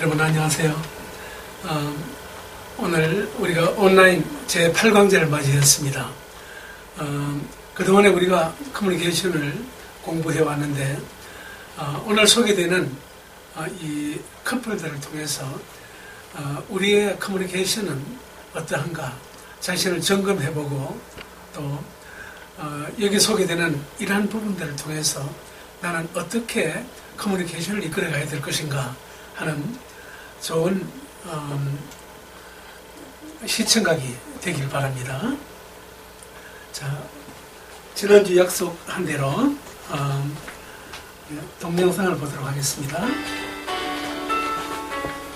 여러분 안녕하세요. 오늘 우리가 온라인 제8강제를 맞이했습니다. 그동안에 우리가 커뮤니케이션을 공부해 왔는데 오늘 소개되는 이 커플들을 통해서 우리의 커뮤니케이션은 어떠한가 자신을 점검해보고 또 여기 소개되는 이러한 부분들을 통해서 나는 어떻게 커뮤니케이션을 이끌어가야 될 것인가 하는 좋은 시청각이 되길 바랍니다. 자, 지난주 약속한 대로 동영상을 보도록 하겠습니다.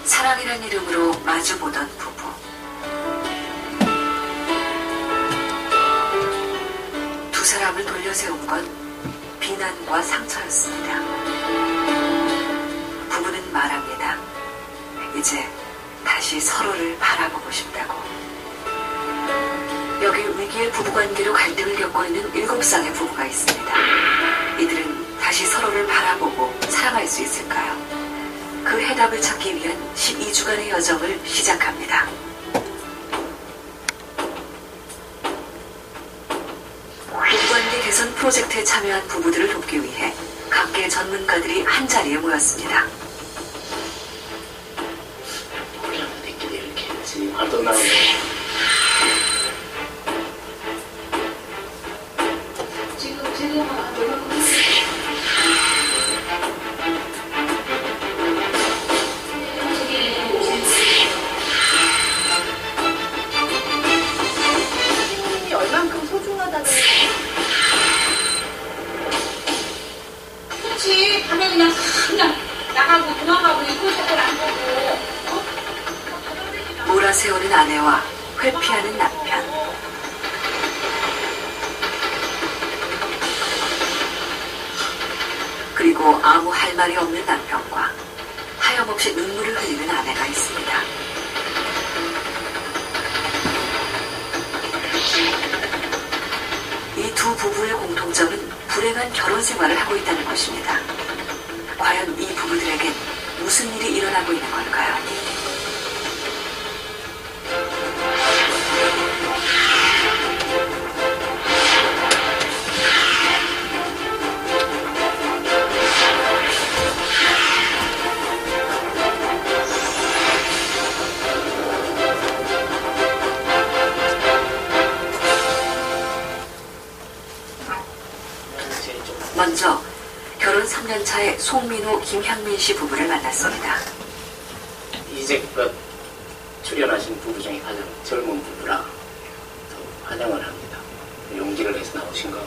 사랑이라는 이름으로 마주보던 부부. 두 사람을 돌려세운 건 비난과 상처였습니다. 부부는 말합니다. 이제 다시 서로를 바라보고 싶다고. 여기 위기의 부부관계로 갈등을 겪고 있는 7쌍의 부부가 있습니다. 이들은 다시 서로를 바라보고 사랑할 수 있을까요? 그 해답을 찾기 위한 12주간의 여정을 시작합니다. 부부관계 개선 프로젝트에 참여한 부부들을 돕기 위해 각계 전문가들이 한자리에 모였습니다. 어떤 나라에 선생님이 얼만큼 소중하다는 그렇지. 밤에 그냥 나가고 도망가고 이거 저걸 안 보고 몰아세우는 아내와 회피하는 남편. 그리고 아무 할 말이 없는 남편과 하염없이 눈물을 흘리는 아내가 있습니다. 이 두 부부의 공통점은 불행한 결혼 생활을 하고 있다는 것입니다. 과연 이 부부들에겐 무슨 일이 일어나고 있는 걸까요? 먼저 결혼 3년 차의 송민호, 김향민 씨 부부를 만났습니다. 이제껏 출연하신 부부 중에 가장 젊은 부부라 더 환영을 합니다. 용기를 내서 나오신 거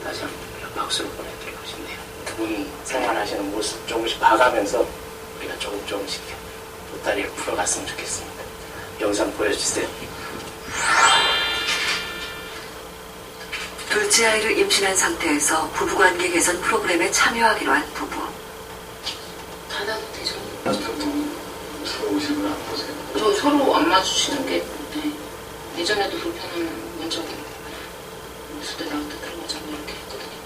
다시 한번 박수를 보내드리고 싶네요. 두 분 생활하시는 모습 조금씩 봐가면서 우리가 조금씩 보따리를 풀어갔으면 좋겠습니다. 영상 보여주세요. 둘째 아이를 임신한 상태에서 부부관계 개선 프로그램에 참여하기로 한 부부. 닫아도 되죠? 서로 오신 분 안 보세요? 저 서로 안 마주치는 게 예전에도 불편한 적이 있을 때 나한테 들어가자고 이렇게 했거든요.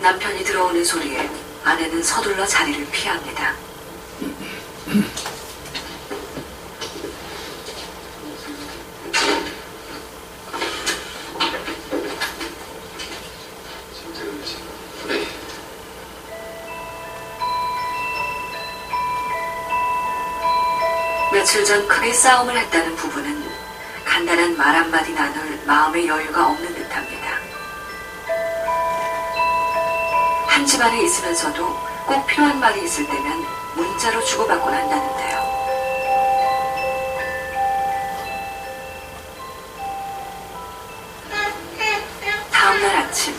남편이 들어오는 소리에 아내는 서둘러 자리를 피합니다. 며칠 전 크게 싸움을 했다는 부부는 간단한 말 한마디 나눌 마음의 여유가 없는 듯합니다. 한 집안에 있으면서도 꼭 필요한 말이 있을 때면 문자로 주고받곤 한다는데요. 다음날 아침,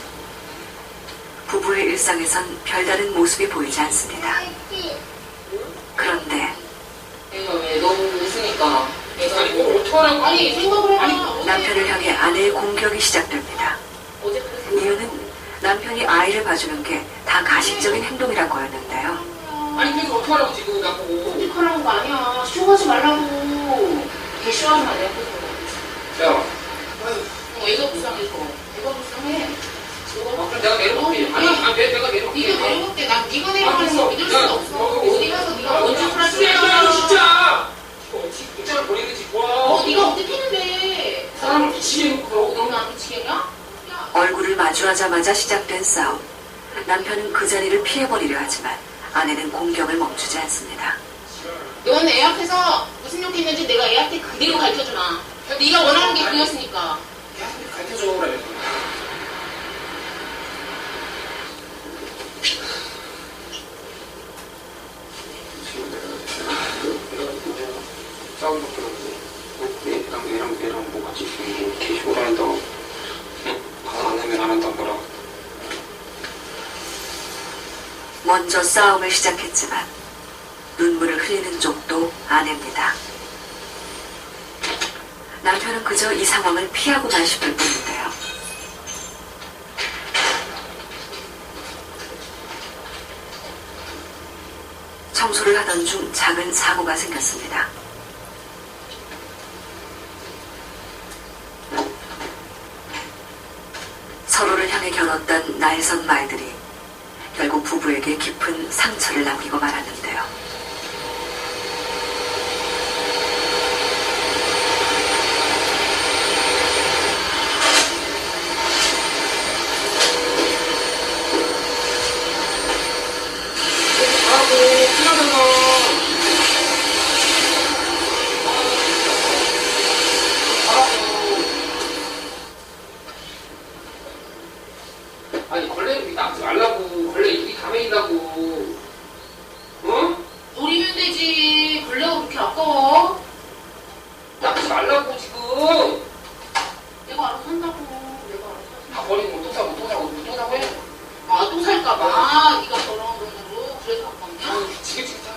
부부의 일상에선 별다른 모습이 보이지 않습니다. 그런데 얘가 왜 너무 웃으니까 얘가 이거 어떡하라고 아니 생각을 해봐. 남편을 향해 아내의 공격이 시작됩니다. 이유는 남편이 아이를 봐주는 게 다 가식적인 행동이란 거였는데요. 아니 그래서 어떡하라고 지금 나보고 어떡하라는 거 아니야. 쇼하지 말라고. 걔 쇼하지 말라고. 야 얘가 불쌍해서 얘가 불쌍해. 너가 내가 내려볼게. 내가 내려볼게. 네가 내려볼게. 난 네가 내려가는 거 믿을 수가 없어. 어디 가서 네가 먼저 하라 진짜! 진짜! 진짜로 버리는 거지. 와. 네가 어떻게 했는데? 사람을 미치게 해놓고. 너는 안 미치겠냐? 얼굴을 마주하자마자 시작된 싸움. 남편은 그 자리를 피해버리려 하지만 아내는 공격을 멈추지 않습니다. 넌 애 앞에서 무슨 욕 했는지 내가 애한테 그대로 가르쳐주마. 네가 원하는 게 그였으니까. 가르쳐줘, 그래. 싸움 얘랑 뭐 같이 뭐 개쇼를 한다고 가서 안 하면 안 한다고 뭐라. 먼저 싸움을 시작했지만 눈물을 흘리는 쪽도 아내입니다. 남편은 그저 이 상황을 피하고만 싶을 뿐인데요. 청소를 하던 중 작은 사고가 생겼습니다. 서로를 향해 겨눴던 날선 말들이 결국 부부에게 깊은 상처를 남기고 말았는데요. 아니 걸레 여기 놔두지 말라고. 걸레 여기 다 매인다고. 어? 버리면 되지. 걸레가 그렇게 아까워? 놔두지 말라고 지금. 내가 알아서 한다고. 내가 알아서 하지. 다 버리면 또 사고 또 사고 또 사고 해. 아, 또 살까봐. 네가 벌어온 돈으로. 그래서 아깝냐? 아유 미치겠다.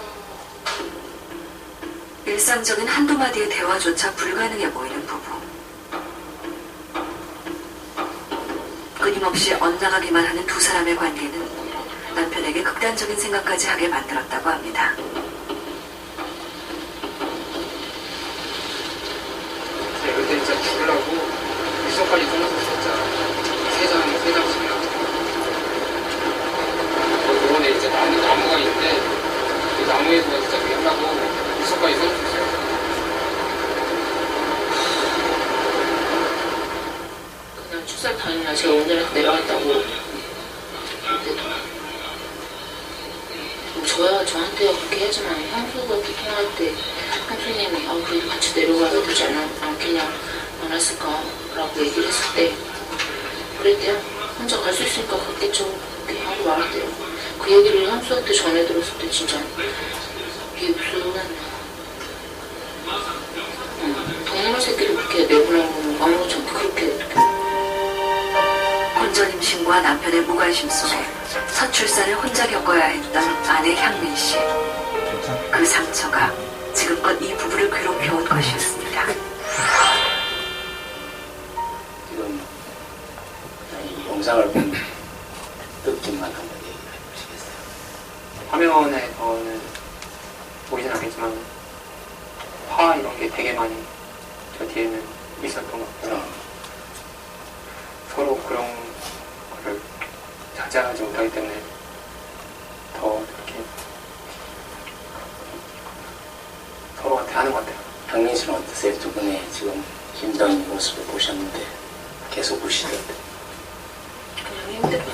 일상적인 한두 마디의 대화조차 불가능해 보이는 부부. 끊임없이 엇나가기만 하는 두 사람의 관계는 남편에게 극단적인 생각까지 하게 만들었다고 합니다. 제가 그때 진짜 죽으려고 일성까지 끊어서 진짜 세 장씩이나. 병원에 이제 나무가 있는데 그 나무에서 진짜 그게 하려고 일성까지 끊어줬어요. 그냥 출산 당일날 제가 오늘은 내려갔다고. 저한테 그렇게 하지만 향수가 통화할 때 향수님이 그래도 같이 내려가야 되지 않겠냐 않았을까라고 얘기를 했을 때 그랬대요. 혼자 갈 수 있으니까 갔겠죠. 그렇게 하고 말았대요. 그 얘기를 향수한테 전해 들었을 때 진짜 이게 무슨 동물 새끼를 그렇게 내보내고 아무렇지 않게 그렇게 혼전 임신과 남편의 무관심 속에 첫 출산을 혼자 겪어야 했던 아내 향민 씨. 그 상처가 지금껏 이 부부를 괴롭혀온 것이었습니다. 지금 이 영상을 본 느낌만 한번 얘기해 보시겠어요? 화면에서는 보이진 않겠지만 화 이런 게 되게 많이 저 뒤에는 있었던 것 같아요. 서로 그런 거를 자제하지 못하기 때문에 더 이렇게 서로한테 하는 것 같아요. 향민 씨는 어떠세요? 두 분의 지금 힘든 모습을 보셨는데 계속 우시던데. 그냥 힘들고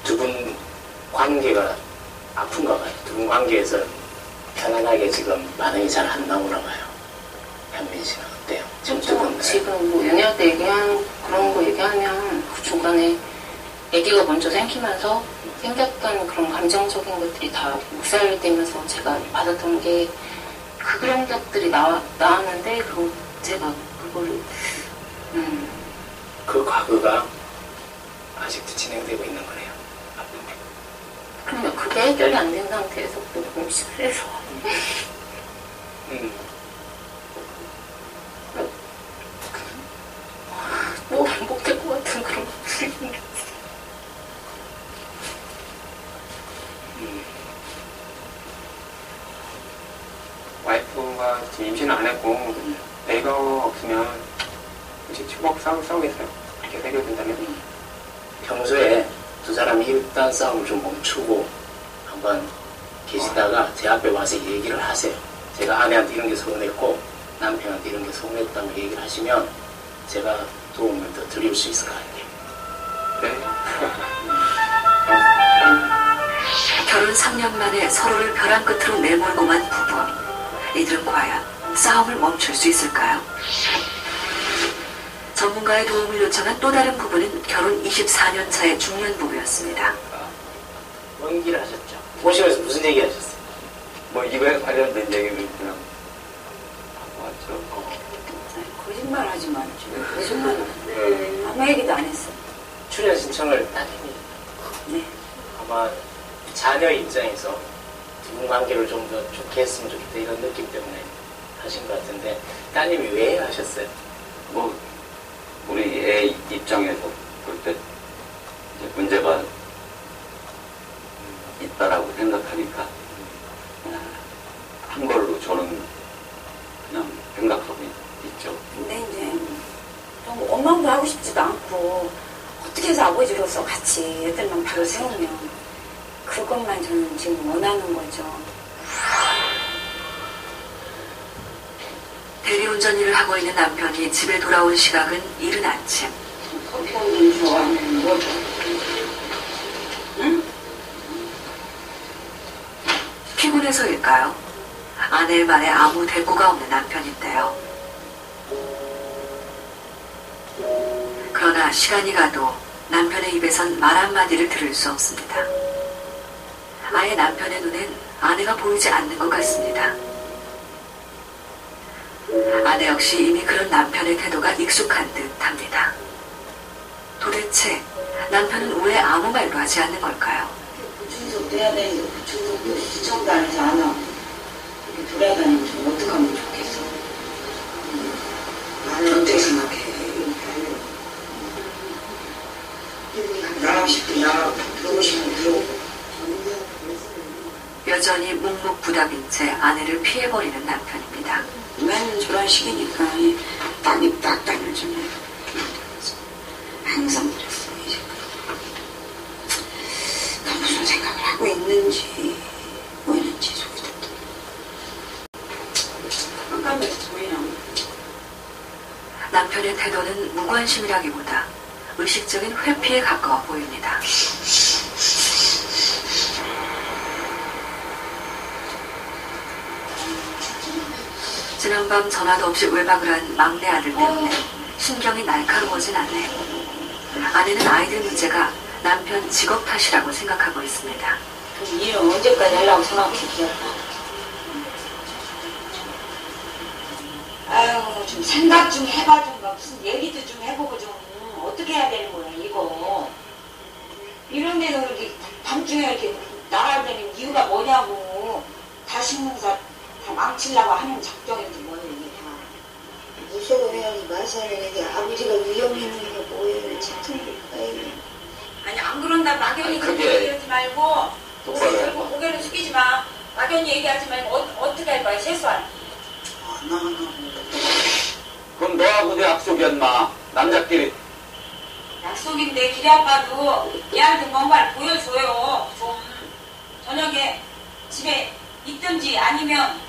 두 분 관계가 아픈가 봐요. 두 분 관계에서 편안하게 지금 반응이 잘 안 나오나 봐요. 향민 씨는 어때요? 지금 두 분. 지금 뭐 연애할 때 얘기하는 그런 거 얘기하면 그 중간에 아기가 먼저 생기면서 생겼던 그런 감정적인 것들이 다 묵살되면서 제가 받았던 게 그런 것들이 나왔는데 제가 그거를 그 과거가 아직도 진행되고 있는 거네요. 그러면 그게 해결이 안 된 상태에서 또 음식을 해서 뭐 반복될 것 같은 그런 것들이 생겼어요. 와이프가 지금 임신을 안 했고 애가 없으면 이제 추억 싸우겠어요. 이렇게 어떻게 해결된다면? 평소에 두 사람이 일단 싸움을 좀 멈추고 한번 계시다가 제 앞에 와서 얘기를 하세요. 제가 아내한테 이런 게 서운했고 남편한테 이런 게 서운했다고 얘기를 하시면 제가 도움을 더 드릴 수 있을 것 같아요. 네. 결혼 3년 만에 서로를 벼랑 끝으로 내몰고만 부부. 이들은 과연 싸움을 멈출 수 있을까요? 전문가의 도움을 요청한 또 다른 부부는 결혼 24년 차의 중년 부부였습니다. 뭔 길 하셨죠? 오시면서 무슨 얘기 하셨어요? 뭐 이거에 관련된 얘기를 그냥 하고 왔죠. 거짓말 하지 마. 거짓말. 아무 얘기도 안 했어. 출연 신청을 따님이 네. 아마 자녀 입장에서 두 분 관계를 좀 더 좋게 했으면 좋겠다 이런 느낌 때문에 하신 것 같은데 따님이 왜 하셨어요? 뭐 우리 애 입장에서 볼 때 이제 문제가 있다라고 생각하니까 한 걸로 저는 그냥 생각하고 있죠. 근데 이제 좀 원망도 하고 싶지도 않고 어떻게 해서 아버지로서 같이 애들만 바로 세우면 그것만 저는 지금 원하는 거죠. 대리운전 일을 하고 있는 남편이 집에 돌아온 시각은 이른 아침. 커피 한잔 좋아하는 거죠. 응? 피곤해서일까요? 아내의 말에 아무 대꾸가 없는 남편인데요. 그러나 시간이 가도 남편의 입에선 말 한마디를 들을 수 없습니다. 아예 남편의 눈엔 아내가 보이지 않는 것 같습니다. 아내 역시 이미 그런 남편의 태도가 익숙한 듯합니다. 도대체 남편은 왜 아무 말도 하지 않는 걸까요? 부충석도 해야 되는데 부충석도 시청도 안 해서 안 하고 이렇게 돌아다니면 좀 어떻게 하면 좋겠어? 나는 어떻게 생각해? 나가고 싶대 나가고 들어오고 싶으면 들어오고 여전히 묵묵부답인 채 아내를 피해버리는 남편입니다. 맨 저런 시기니까 딱이 딱딱을 좀 해. 항상 그랬어 이제. 나 무슨 생각을 하고 있는지 뭐였는지 속이 다 깜깜해서 보이나. 남편의 태도는 무관심이라기보다 의식적인 회피에 가까워 보입니다. 지난밤 전화도 없이 외박을 한 막내 아들 때문에 신경이 날카로워진 아내. 아내는 아이들 문제가 남편 직업 탓이라고 생각하고 있습니다. 그 일을 언제까지 하려고 생각해 귀엽다. 아유 좀 생각 좀 해봐 좀 무슨 얘기도 좀 해보고 좀 어떻게 해야 되는 거야 이거. 이런 데서 이렇게 밤중에 이렇게 나가려는 이유가 뭐냐고. 다 신문사 다 망치려고 하는 작정인지 뭐예요 이게 다. 무서워해야지 마셔야 이게 아버지가 위험해 있는 게 뭐예요 진짜. 아니 안 그런다 막연히 그렇게 얘기하지 말고 고개를 숙이지 마. 막연히 얘기하지 말고 어떻게 할 거야 최소한. 그럼 너하고 내 약속이었나? 남자끼리. 약속인데 기리 아빠도 얘한테 뭔가를 보여줘요. 좀 저녁에 집에 있든지 아니면.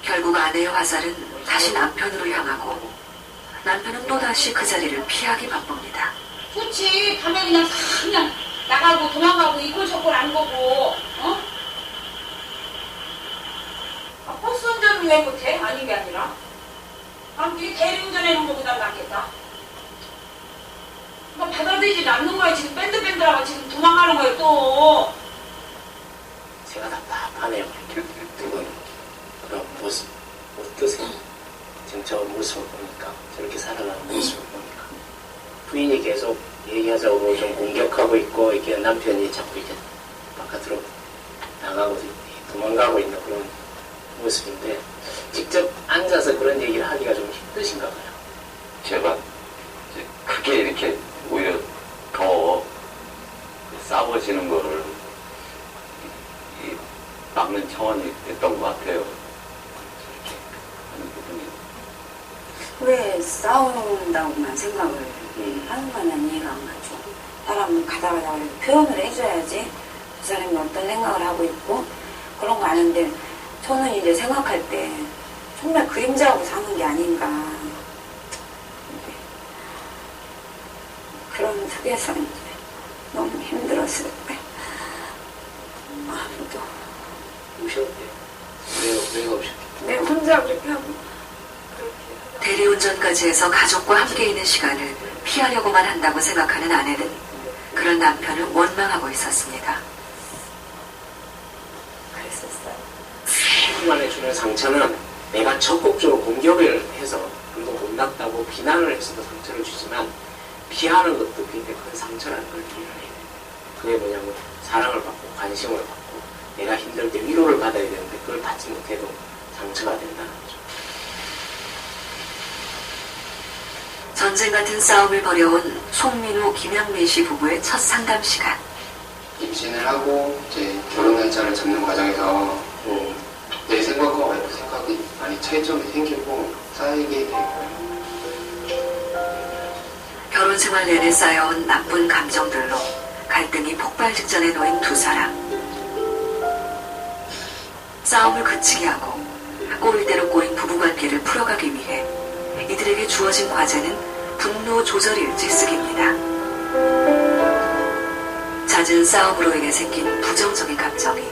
결국 아내의 화살은 다시 남편으로 향하고 남편은 또다시 그 자리를 피하기 바쁩니다. 좋지. 밤에 그냥 나가고 도망가고 이꼴 저꼴 안 보고. 어? 아, 버스 운전은 왜 못해? 아닌 게 아니라. 남들이 대리운전해놓은 것보다 낫겠다. 뭐 받아들이지 않는 거야. 지금 밴드하고 지금 도망가는 거야 또. 제가 답답하네요. 두 분 그런 모습 어떠세요? 지금 저 모습을 보니까 저렇게 살아가는 모습을 보니까 부인이 계속 얘기하자고 좀 공격하고 있고 이렇게 남편이 자꾸 이렇게 바깥으로 나가고 도망가고 있는 그런 모습인데 직접 앉아서 그런 얘기를 하기가 좀 힘드신가 봐요. 제가 이제 크게 이렇게 오히려 더 싸워지는 거를 막는 차원이 됐던 것 같아요. 저렇게 하는 부분이. 왜 싸운다고만 생각을 하는 거냐 이해가 안 가죠. 사람은 가다가 표현을 해줘야지 그 사람이 어떤 생각을 하고 있고 그런 거 아는데 저는 이제 생각할 때 정말 그림자하고 사는 게 아닌가. 그런 속에서 이제 너무 힘들었을 때 아무도 우셨대요. 왜가 오셨대요? 내 혼자 그렇게 하고 대리운전까지 해서 가족과 함께 있는 시간을 피하려고만 한다고 생각하는 아내는 그런 남편을 원망하고 있었습니다. 그랬었어요. 조금만에 주는 상처는 내가 적극적으로 공격을 해서 좀 더 못났다고 비난을 해서도 상처를 주지만 피하는 것도 굉장히 큰 상처라는 걸 이해를 해야 돼요. 그게 뭐냐면 사랑을 받고 관심을 받고 내가 힘들 때 위로를 받아야 되는데 그걸 받지 못해도 상처가 된다는 거죠. 전쟁 같은 싸움을 벌여온 송민우, 김영민 씨 부부의 첫 상담 시간. 임신을 하고 이제 결혼 날짜를 잡는 과정에서 내 생각과 와이프 생각이 많이 차이점이 생기고 쌓이게 되고요. 결혼 생활 내내 쌓여온 나쁜 감정들로 갈등이 폭발 직전에 놓인 두 사람. 싸움을 그치게 하고 꼬일 대로 꼬인 부부관계를 풀어가기 위해 이들에게 주어진 과제는 분노 조절일지 쓰기입니다. 잦은 싸움으로 인해 생긴 부정적인 감정이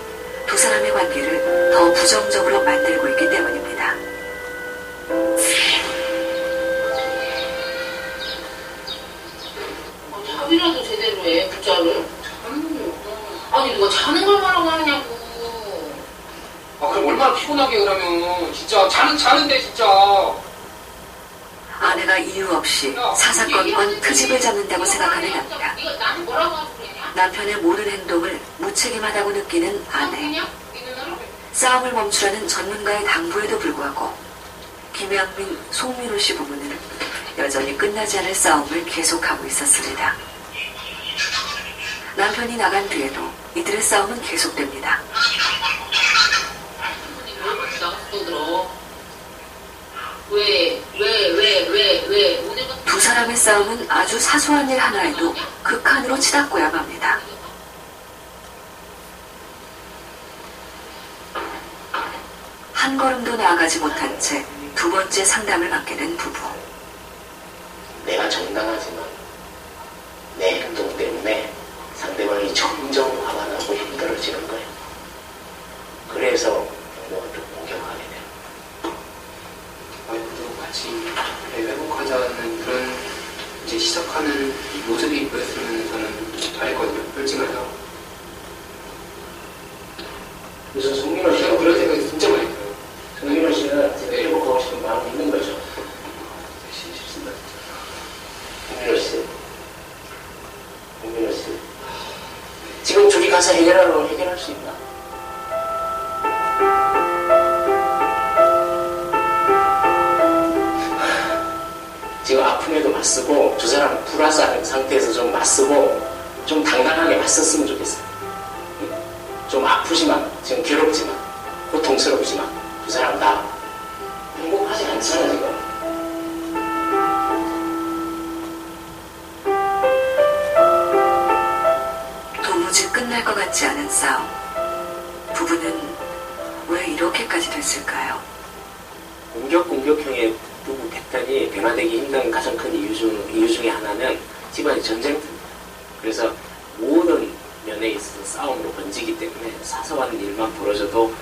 두 사람의 관계를 더 부정적으로 만들고 있기 때문입니다. 잠이라도 제대로 해, 부자를. 아니, 누가 자는 걸 말하고 하냐고. 그럼 얼마나 피곤하게 그러면 진짜 자는데 진짜. 아내가 이유 없이 사사건건 트집을 잡는다고 생각하는 남편. 나는 뭐라고 하고 그러냐? 남편의 모든 행동을 무책임하다고 느끼는 아내. 싸움을 멈추라는 전문가의 당부에도 불구하고 김양민, 송민호 씨 부부는 여전히 끝나지 않을 싸움을 계속하고 있었습니다. 남편이 나간 뒤에도 이들의 싸움은 계속됩니다. 두 사람의 싸움은 아주 사소한 일 하나에도 극한으로 치닫고야 맙니다. 한 걸음도 나아가지 못한 채 두 번째 상담을 받게 된 부부. 내가 정당하지만 내 행동 때문에 상대방이 점점 화가 나고 힘들어지는 거예요. 그래서 좀 공격하게 돼요. 와이프도 같이 회복하자는 그런 이제 시작하는 모습이 보였으면 저는 다 했거든요. 솔직하죠. 그래서 송민호 씨가 그런 생각이 진짜 많이 들어요. 송민호 씨는 제가 회복하고 싶은 마음이 있는 거죠. 쉽습니다. 송민호 씨. 지금 둘이 가서 해결할 수 있나? 지금 아픔에도 맞서고 두 사람 불화사 상태에서 좀 맞서고 좀 당당하게 맞섰으면 좋겠어요. 좀 아프지만 지금 괴롭지만 고통스럽지만 두 사람 다 행복하지 않잖아 지금. 도무지 끝날 것 같지 않은 싸움. 부부는 왜 이렇게까지 됐을까요? 공격형의 부부 패턴이 변화되기 힘든 가장 큰 이유 중에 하나는 집안의 전쟁터입니다. 그래서 모든 면에 있어서 싸움으로 번지기 때문에 사소한 일만 벌어져도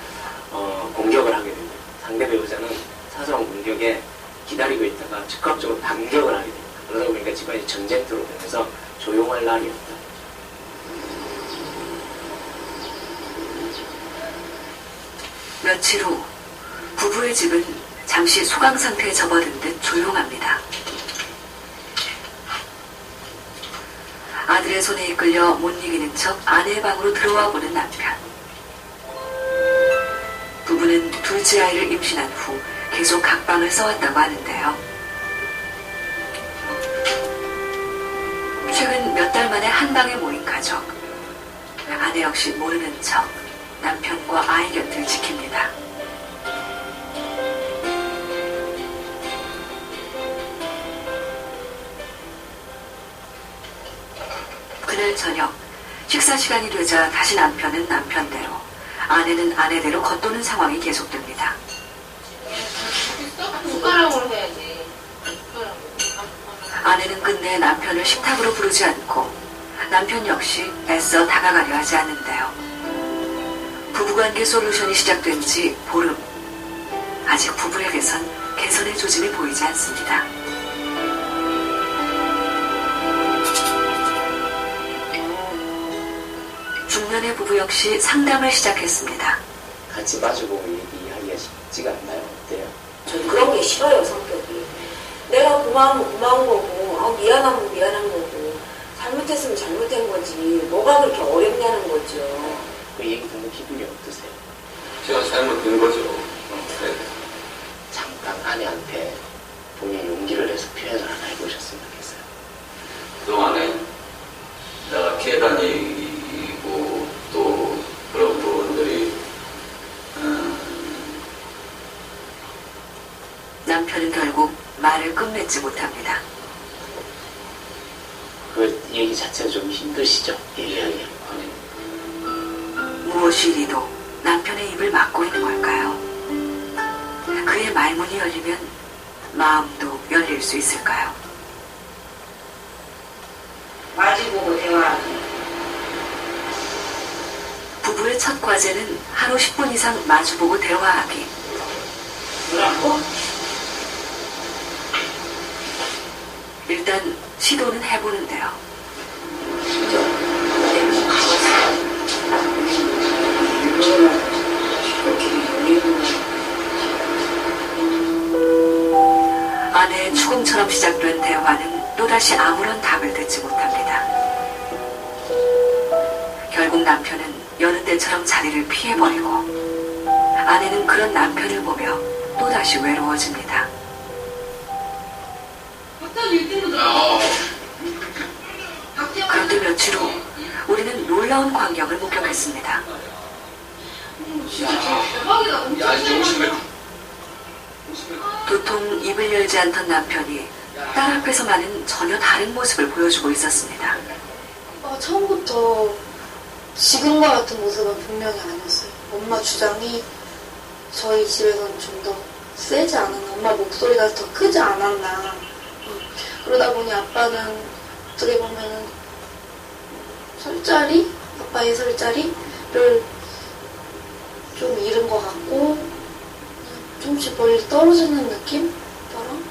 공격을 하게 됩니다. 상대 배우자는 사소한 공격에 기다리고 있다가 즉각적으로 반격을 하게 됩니다. 그러다 보니까 집안이 전쟁터로 되면서 조용할 날이 없다. 며칠 후 부부의 집은 잠시 소강 상태에 접어든 듯 조용합니다. 아들의 손에 이끌려 못 이기는 척 아내의 방으로 들어와 보는 남편. 부부는 둘째 아이를 임신한 후 계속 각방을 써왔다고 하는데요. 최근 몇 달 만에 한 방에 모인 가족. 아내 역시 모르는 척 남편과 아이 곁을 지킵니다. 그날 저녁 식사 시간이 되자 다시 남편은 남편대로, 아내는 아내대로 겉도는 상황이 계속됩니다. 숟가락으로 해야지. 아내는 끝내 남편을 식탁으로 부르지 않고 남편 역시 애써 다가가려 하지 않는데요. 부부관계 솔루션이 시작된 지 보름. 아직 부부에게선 개선의 조짐이 보이지 않습니다. 중년의 부부 역시 상담을 시작했습니다. 같이 마주보고 얘기하기가 쉽지가 않나요? 어때요? 전 그런 게 싫어요, 성격이. 내가 고마우면 고마운 거고, 미안하면 미안한 거고, 잘못했으면 잘못한 거지. 뭐가 그렇게 어렵냐는 거죠. 그 얘기 듣는 기분이 어떠세요? 제가 잘못된 거죠. 네. 잠깐 아내한테 본인이 용기를 내서 표현을 하나 해보셨으면 좋겠어요. 그동안에 내가 피해 다니고 또 그런 부분들이 남편은 결국 말을 끝맺지 못합니다. 그 얘기 자체가 좀 힘드시죠? 얘기하기. 무엇이 이리도 남편의 입을 막고 있는 걸까요? 그의 말문이 열리면 마음도 열릴 수 있을까요? 마주보고 대화하기. 부부의 첫 과제는 하루 10분 이상 마주보고 대화하기. 뭐라고? 일단 시도는 해보는데요. 진짜 내가 가봤어. 아내의 추궁처럼 시작된 대화는 또다시 아무런 답을 듣지 못합니다. 결국 남편은 여느 때처럼 자리를 피해버리고, 아내는 그런 남편을 보며 또다시 외로워집니다. 그런데 며칠 후 우리는 놀라운 광경을 목격했습니다. 도통 입을 열지 않던 남편이 딸 앞에서만은 전혀 다른 모습을 보여주고 있었습니다. 처음부터 지금과 같은 모습은 분명히 아니었어요. 엄마 주장이 저희 집에서는 좀 더 세지 않았나, 엄마 목소리가 더 크지 않았나. 그러다 보니 아빠는 어떻게 보면은 술자리? 아빠의 술자리를 좀 잃은 것 같고, 조금씩 멀리 떨어지는 느낌? 아빠랑?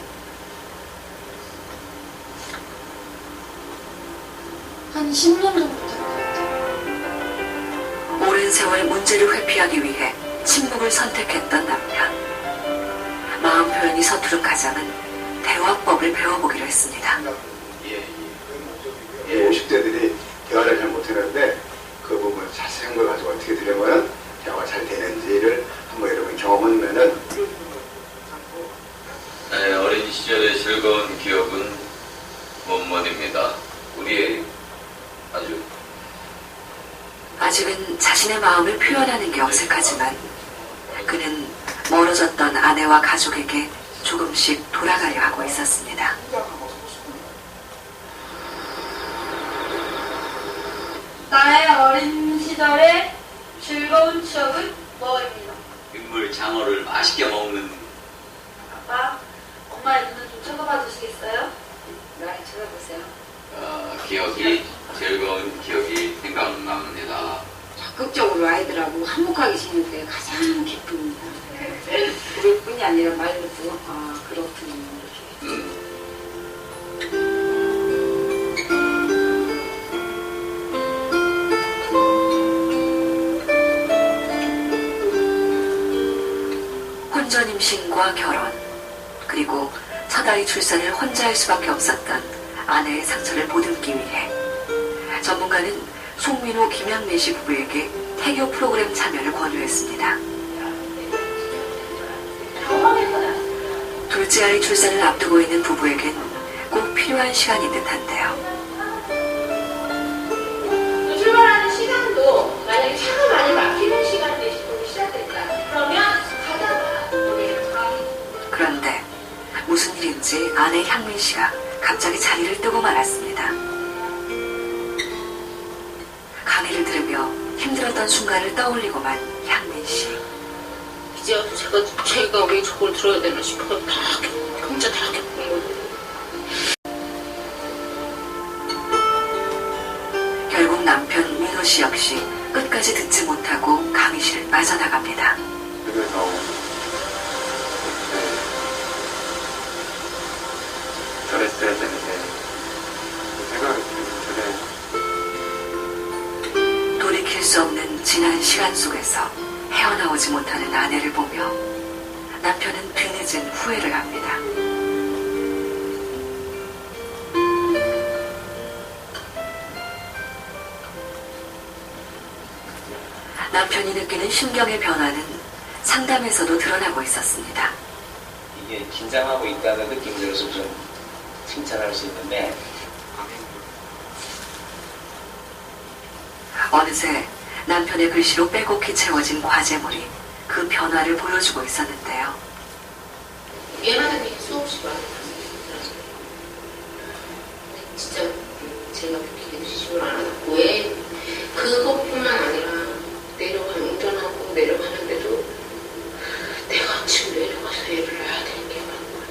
한 10년 정도 된 것 같아요. 오랜 세월 문제를 회피하기 위해 침묵을 선택했던 남편. 마음 표현이 서투른 가장은 대화법을 배워보기로 했습니다. 50대들이 대화를 잘 못하는데 그 부분 자세한 걸 가지고 어떻게 들으면 대화가 잘 되는지를 한번 여러분 경험하면은 네, 어린 시절의 즐거운 기억은 못입니다. 우리의 아주 아직은 자신의 마음을 표현하는 게 어색하지만 그는 멀어졌던 아내와 가족에게 조금씩 돌아가려 하고 있었습니다. 나의 어린 시절의 즐거운 추억은 뭐입니다. 민물 장어를 맛있게 먹는 아빠, 엄마의 눈을 좀 쳐다봐 주시겠어요? 나를 쳐다보세요. 기억이 즐거운 기억이 생각납니다. 적극적으로 아이들하고 화목하게 지낼 때 가장 기쁩니다. 그것뿐이 아니라 말로도 그렇군요. 혼전 임신과 결혼, 그리고 첫 아이 출산을 혼자 할 수밖에 없었던 아내의 상처를 보듬기 위해 전문가는 송민호, 김양민 씨 부부에게 태교 프로그램 참여를 권유했습니다. 둘째 아이 출산을 앞두고 있는 부부에겐 꼭 필요한 시간인 듯한데요. 출발하는 시간도 만약에 차가 많이 막히는 시간 대시로 시작됐다. 그러면 가다가 그런데 무슨 일인지 아내 향민 씨가 갑자기 자리를 뜨고 말았습니다. 강의를 들으며 힘들었던 순간을 떠올리고만 향민 씨. 이제 와서 제가 왜 저걸 들어야 되나 싶어서 다 혼자 다 겪은 거예요. 결국 남편 민호 씨 역시 끝까지 듣지 못하고 강의실을 빠져나갑니다. 그래서 저랬어야 되는데 생각이 드네. 돌이킬 수 없는 지난 시간 속에서 헤어나오지 못하는 아내를 보며 남편은 뒤늦은 후회를 합니다. 남편이 느끼는 심경의 변화는 상담에서도 드러나고 있었습니다. 이게 긴장하고 있다는 느낌이 들어서 좀 칭찬할 수 있는데 어느새 남편의 글씨로 빼곡히 채워진 과제물이 그 변화를 보여주고 있었는데요. 미안하다는 얘기 수없이 많이 들었어요. 진짜 제가 그렇게 지식을 안 하고 왜 그것뿐만 아니라 운전하고 내려가는데도 내가 지금 내려가서 얘를 해야 되는 게 많은 거야.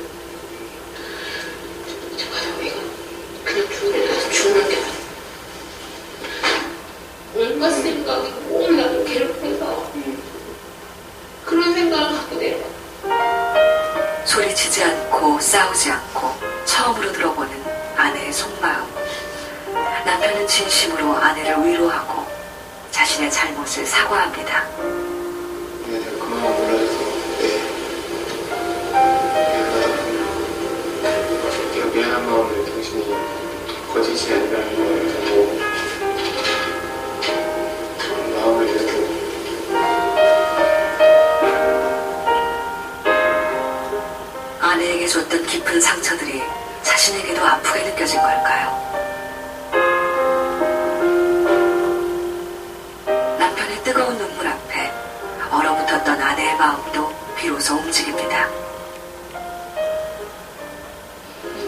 잠깐 내가 그냥 죽는 게 온갖 생각이 꼭 나를 괴롭혀서 그런 생각을 갖고 내려가. 소리치지 않고 싸우지 않고 처음으로 들어보는 아내의 속마음. 남편은 진심으로 아내를 위로하고 자신의 잘못을 사과합니다. 내가 그만 몰라줘서 내가 미안한 마음을 당신이 거짓이 아니라는 걸 보고 마음을 열고 아내에게 줬던 깊은 상처들이 자신에게도 아프게 느껴진 걸까요? 남편의 뜨거운 눈물 앞에 얼어붙었던 아내의 마음도 비로소 움직입니다.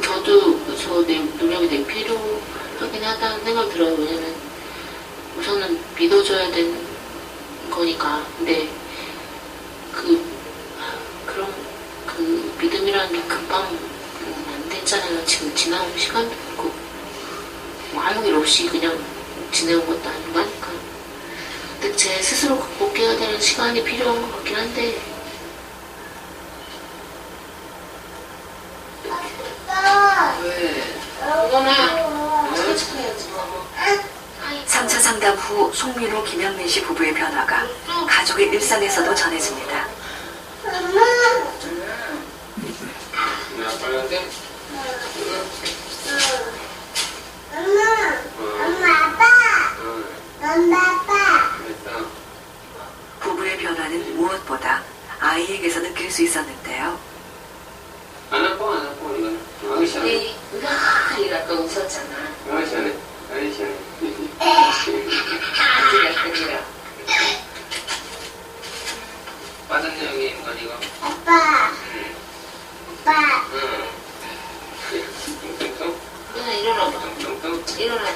저도 내 노력이 되게 필요하긴 하다는 생각이 들어요. 왜냐면 우선은 믿어줘야 되는 거니까. 근데 그런 믿음이라는 게 금방 안 됐잖아요. 지금 지나온 시간도 있고 뭐 아무 일 없이 그냥 지내온 것도 아니고 하니까. 근데 제 스스로 극복해야 되는 시간이 필요한 것 같긴 한데. 왜? 이거나 설치해야지. 3차 상담 후 송민호, 김영민 씨 부부의 변화가 가족의 일상에서도 전해집니다. 부부의 변화는 무엇보다 아이에게서 느낄 수 있었는데요. 안 아파 이건 우리 이렇게 웃었잖아. 시원해 아기라. 빠졌네 여기 이거 아빠. 일어나.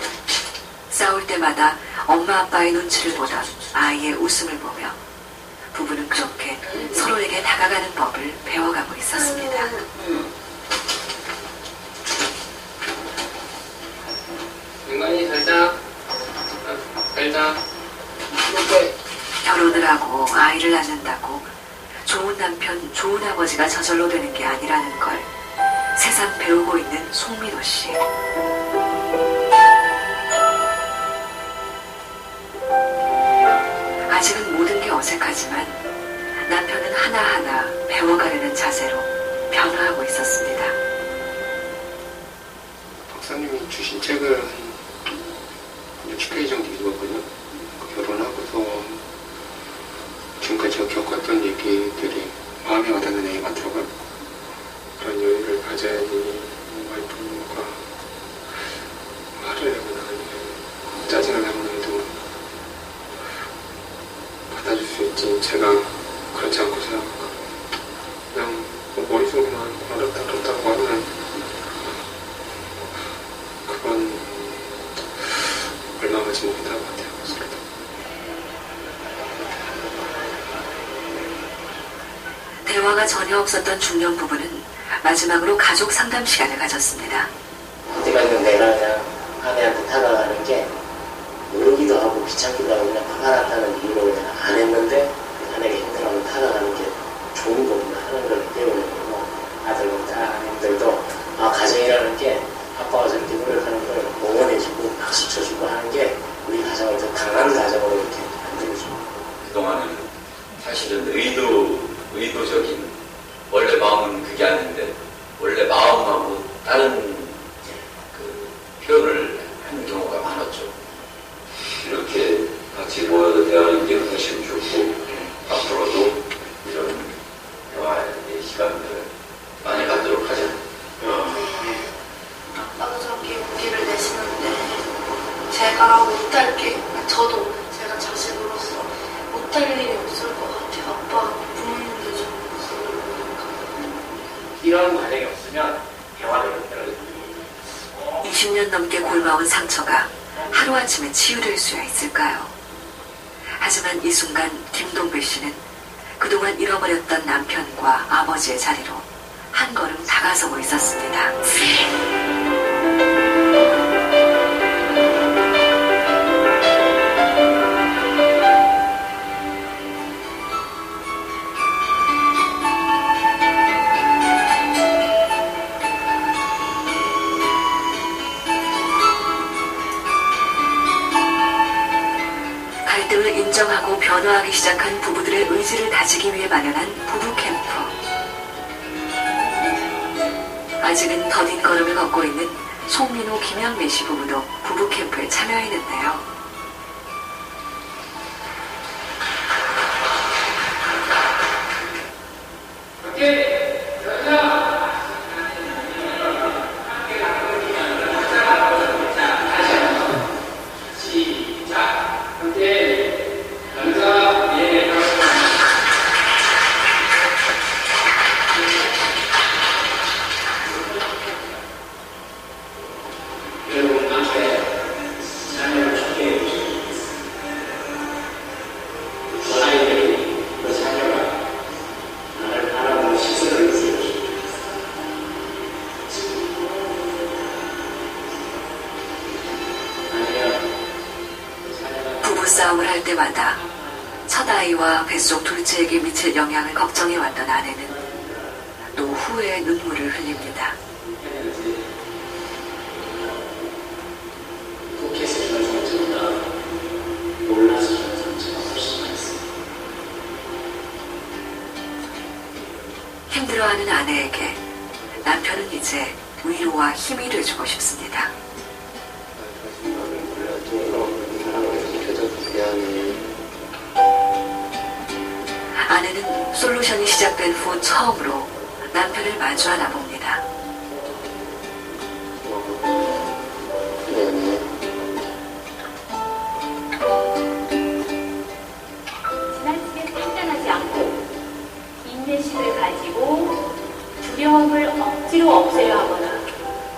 싸울 때마다 엄마 아빠의 눈치를 보던 아이의 웃음을 보며 부부는 그렇게 서로에게 다가가는 법을 배워가고 있었습니다. 윤관이 잘자. 결혼을 하고 아이를 낳는다고 좋은 남편, 좋은 아버지가 저절로 되는 게 아니라는 걸 새삼 배우고 있는 송민호 씨. 아직은 모든 게 어색하지만 남편은 하나하나 배워가려는 자세로 변화하고 있었습니다. 박사님이 주신 책을 한 60페이지 정도 읽었거든요. 결혼하고서 지금까지 제가 겪었던 얘기들이 마음에 와닿는 얘기 같더라고요. 그런 여유를 가져야지 와이프가 화를 내거나 아니면 짜증을 내거나 해도 받아줄 수 있지. 제가 그렇지 않고서 그냥 머릿속에만 어렵다고 하면 그건 얼마 가지 못한 것 같아요. 대화가 전혀 없었던 중년 부부는 마지막으로 가족 상담 시간을 가졌습니다. 그때까지는 내가 그냥 아내한테 다가가는 게 모르기도 하고 귀찮기도 하고 그냥 화가 났다는 이유로 그냥 안 했는데 아내가 힘들어하면 다가가는 게 좋은 거구나 하는 걸 배우는 거고 아들과 딸님들도 가정이라는 게 아빠가 저렇게 노력하는 걸 응원해주고 박수 쳐주고 하는 게 우리 가정을 더 강한 가정으로 이렇게 만들어주고 그동안은 사실은 의도적인 원래 마음은 그게 아닌데 원래 마음하고 다른 그 표현을 하는 경우가 많았죠. 이렇게 같이 모여서 대화하는 게 훨씬 좋고 앞으로도 이런 대화의 시간들을 많이 갖도록 하자. 아빠가 저렇게 용기를 내시는데 제가 못할게, 저도 제가 자식으로서 못할 일이 없을 것 같아요. 아빠 부모님들 좀 이런 과정이 없으면 대화를 못하는 20년 넘게 골마온 상처가 하루아침에 치유될 수야 있을까요? 하지만 이 순간 김동배 씨는 그동안 잃어버렸던 남편과 아버지의 자리로 한 걸음 다가서고 있었습니다. 갈등을 인정하고 변화하기 시작한 부부들의 의지를 다지기 위해 마련한 부부 캠프. 아직은 더딘 걸음을 걷고 있는 송민호, 김영민 씨 부부도 부부 캠프에 참여했는데요. 부부싸움을 할 때마다 첫 아이와 뱃속 둘째에게 미칠 영향을 걱정해왔던 아내는 노후의 눈물을 흘립니다. 국회에서 주는 상처보다 몰라서 주는 상처가 훨씬 많습니다. 힘들어하는 아내에게 남편은 이제 위로와 힘이 돼주고 싶습니다. 아내는 솔루션이 시작된 후 처음으로 남편을 마주하나 봅니다. 지나치게 판단하지 않고 인내심을 가지고 두려움을 억지로 없애려 하거나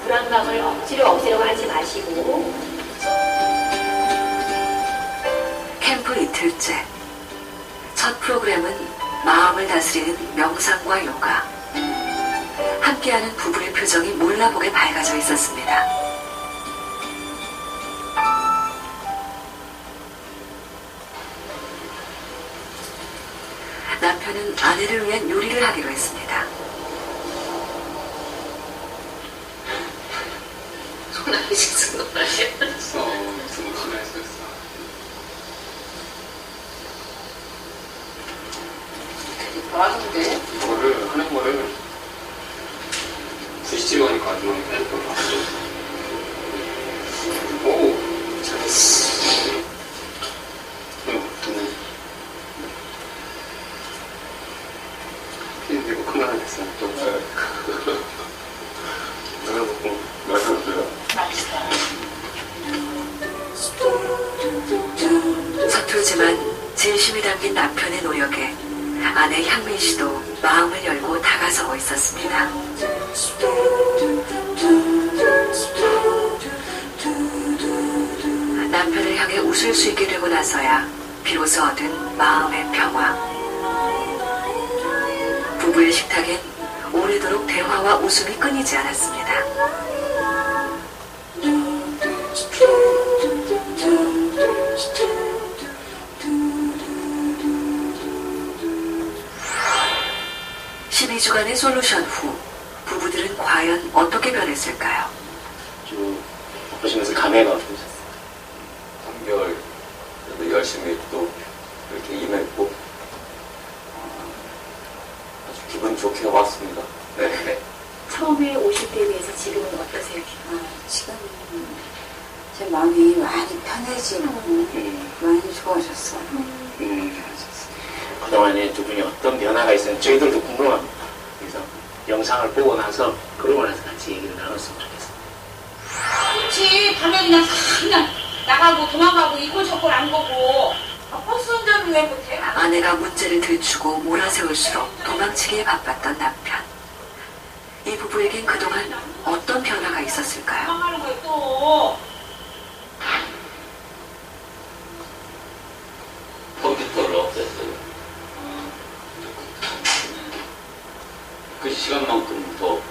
불안감을 억지로 없애려고 하지 마시고 캠프 이틀째. 첫 프로그램은 마음을 다스리는 명상과 요가. 함께하는 부부의 표정이 몰라보게 밝아져 있었습니다. 남편은 아내를 위한 요리를 하기로 했습니다. 손아귀 씻은 거 아니야? 무슨 가만히 있었어. 좋아하는데? 이거를 하는 거를 부시지고 하니까 아줌마가 이렇게 봤어. 오, 잘했어. 눈에. 근데 이거 큰거 하나 됐어. 그래갖고 맛있었어요. 서툴지만 진심이 담긴 남편의 노력에 아내 향민 씨도 마음을 열고 다가서고 있었습니다. 남편을 향해 웃을 수 있게 되고 나서야 비로소 얻은 마음의 평화. 부부의 식탁엔 오래도록 대화와 웃음이 끊이지 않았습니다. (12) 주간의 솔루션 후 부부들은 과연 어떻게 변했을까요? 쭉 보시면서 감회가 어떠셨어요? 3개월 그래도 열심히 또 이렇게 임했고 아주 기분 좋게 왔습니다. 네. 처음에 오실 때에 비해서 지금은 어떠세요? 지금은 제 마음이 많이 편해지고 많이 좋아졌어요. 그동안에 두 분이 어떤 변화가 있었는지 저희들도 궁금합니다. 그래서 영상을 보고 나서 그러고 나서 같이 얘기를 나눴으면 좋겠습니다. 그렇지. 밤에 그냥 나가고 도망가고 이꼴 저꼴 안 보고 버스 운전을 왜 못해? 아내가 문제를 들추고 몰아세울수록 도망치기에 바빴던 남편. 이 부부에겐 그동안 어떤 변화가 있었을까요? 도망가는 거야 또. 컴퓨터를 없앴어요. 그 시간만큼 더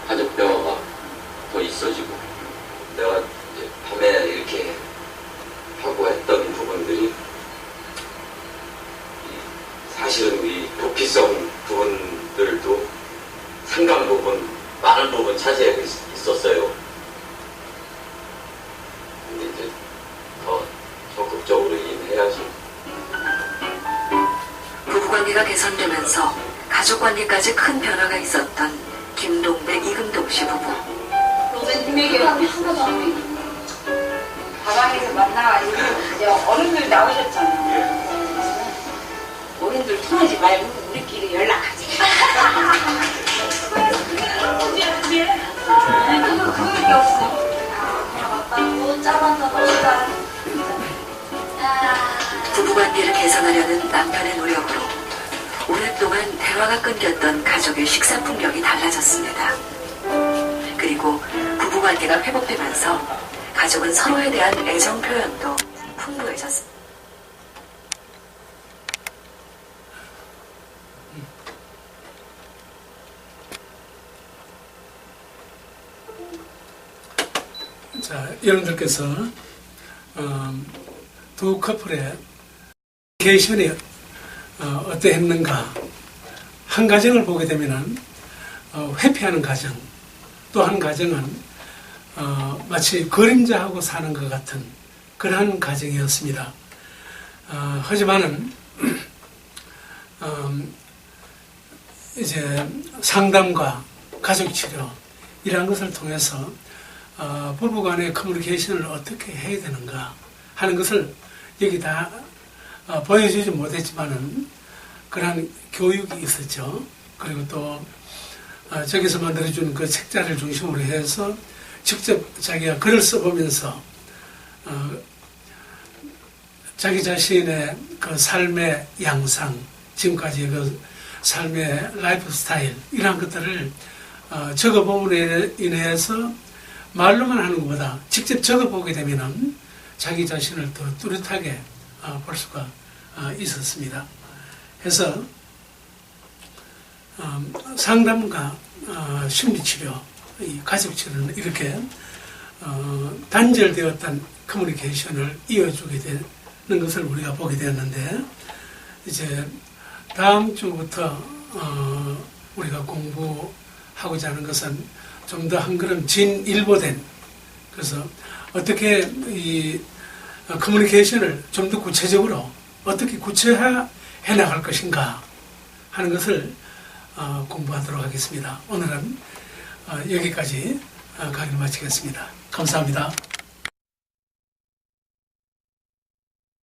가족 대화가 더 있어지고 내가 이제 밤에 이렇게 하고 했던 부분들이 사실은 이 도피성 부분들도 상당 부분, 많은 부분 차지하고 있었어요. 근데 이제 더 적극적으로 일해야지. 부부관계가 개선되면서 가족관계까지 큰 변화가 있었던 김동백, 이금동 씨 부부. 가방에서 만나가지고 이제 어른들 나오셨잖아요. 어른들 통하지 말고 우리끼리 연락하지. 그거밖에 없어. 부부관계를 개선하려는 남편의 노력으로 오랫동안 대화가 끊겼던 가족의 식사 풍경이 달라졌습니다. 그리고 부부관계가 회복되면서 가족은 서로에 대한 애정 표현도 풍부해졌습니다. 자, 여러분들께서 두 커플의 계시원이 어떠했는가, 한 가정을 보게 되면은 회피하는 가정, 또 한 가정은 마치 그림자하고 사는 것 같은 그러한 가정이었습니다. 하지만은 이제 상담과 가족치료 이러한 것을 통해서 부부간의 커뮤니케이션을 어떻게 해야 되는가 하는 것을 여기 다 보여주지 못했지만은 그러한 교육이 있었죠. 그리고 또 저기서 만들어준 그 책자를 중심으로 해서 직접 자기가 글을 써보면서 자기 자신의 그 삶의 양상, 지금까지 그 삶의 라이프 스타일 이러한 것들을 적어봄으로 인해서 말로만 하는 것보다 직접 적어보게 되면은 자기 자신을 더 뚜렷하게 볼 수가 있었습니다. 해서 상담과 심리치료, 이 가족치료는 이렇게 단절되었던 커뮤니케이션을 이어주게 되는 것을 우리가 보게 되었는데, 이제 다음 주부터 우리가 공부하고자 하는 것은 좀 더 한 걸음 진일보된, 그래서 어떻게 이 커뮤니케이션을 좀 더 구체적으로 어떻게 구체화해 나갈 것인가 하는 것을 공부하도록 하겠습니다. 오늘은 여기까지 강의를 마치겠습니다. 감사합니다.